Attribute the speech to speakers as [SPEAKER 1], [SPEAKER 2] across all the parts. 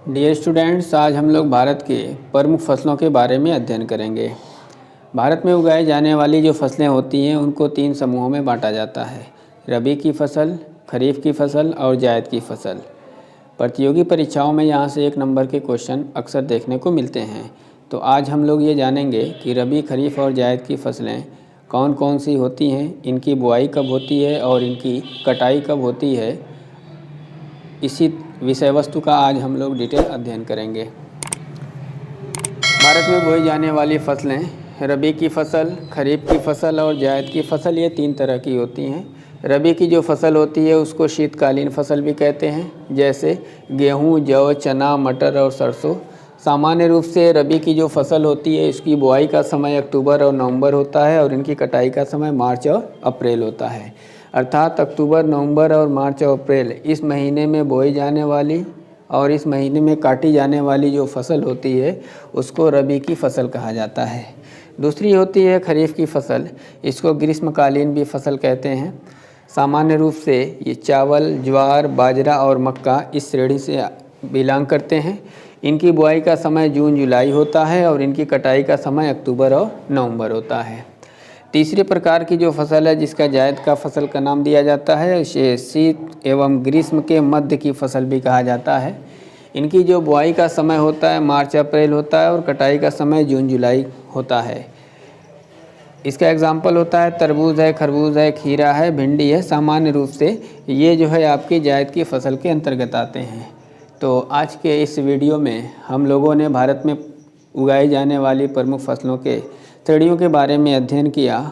[SPEAKER 1] Dear students, आज हम लोग भारत के प्रमुख फसलों के बारे में अध्ययन करेंगे। भारत में उगाई जाने वाली जो फसलें होती हैं उनको 3 समूहों में बांटा जाता है। रबी की फसल, खरीफ की फसल और जायद की फसल। प्रतियोगी परीक्षाओं में यहाँ से 1 नंबर के क्वेश्चन अक्सर देखने को मिलते हैं। तो आज हम लोग ये जानेंगे कि रबी, खरीफ और जायद की फसलें कौन कौन सी होती हैं, इनकी बुआई कब होती है और इनकी कटाई कब होती है। इसी विषय वस्तु का आज हम लोग डिटेल अध्ययन करेंगे। भारत में बोई जाने वाली फसलें रबी की फसल, खरीफ की फसल और जायद की फसल, ये 3 तरह की होती हैं। रबी की जो फसल होती है उसको शीतकालीन फसल भी कहते हैं, जैसे गेहूँ, जौ, चना, मटर और सरसों। सामान्य रूप से रबी की जो फसल होती है इसकी बुआई का समय अक्टूबर और नवंबर होता है और इनकी कटाई का समय मार्च और अप्रैल होता है। अर्थात अक्टूबर, नवंबर और मार्च और अप्रैल इस महीने में बोई जाने वाली और इस महीने में काटी जाने वाली जो फसल होती है उसको रबी की फसल कहा जाता है। दूसरी होती है खरीफ की फसल, इसको ग्रीष्मकालीन भी फसल कहते हैं। सामान्य रूप से ये चावल, ज्वार, बाजरा और मक्का इस श्रेणी से बिलोंग करते हैं। इनकी बुआई का समय जून जुलाई होता है और इनकी कटाई का समय अक्टूबर और नवंबर होता है। तीसरे प्रकार की जो फसल है जिसका जायद का फसल का नाम दिया जाता है, इसे शीत एवं ग्रीष्म के मध्य की फसल भी कहा जाता है। इनकी जो बुआई का समय होता है मार्च अप्रैल होता है और कटाई का समय जून जुलाई होता है। इसका एग्जाम्पल होता है तरबूज है, खरबूज है, खीरा है, भिंडी है। सामान्य रूप से ये जो है आपकी जायद की फसल के अंतर्गत आते हैं। तो आज के इस वीडियो में हम लोगों ने भारत में उगाई जाने वाली प्रमुख फसलों के श्रेणियों के बारे में अध्ययन किया।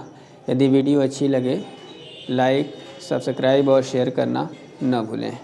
[SPEAKER 1] यदि वीडियो अच्छी लगे लाइक, सब्सक्राइब और शेयर करना न भूलें।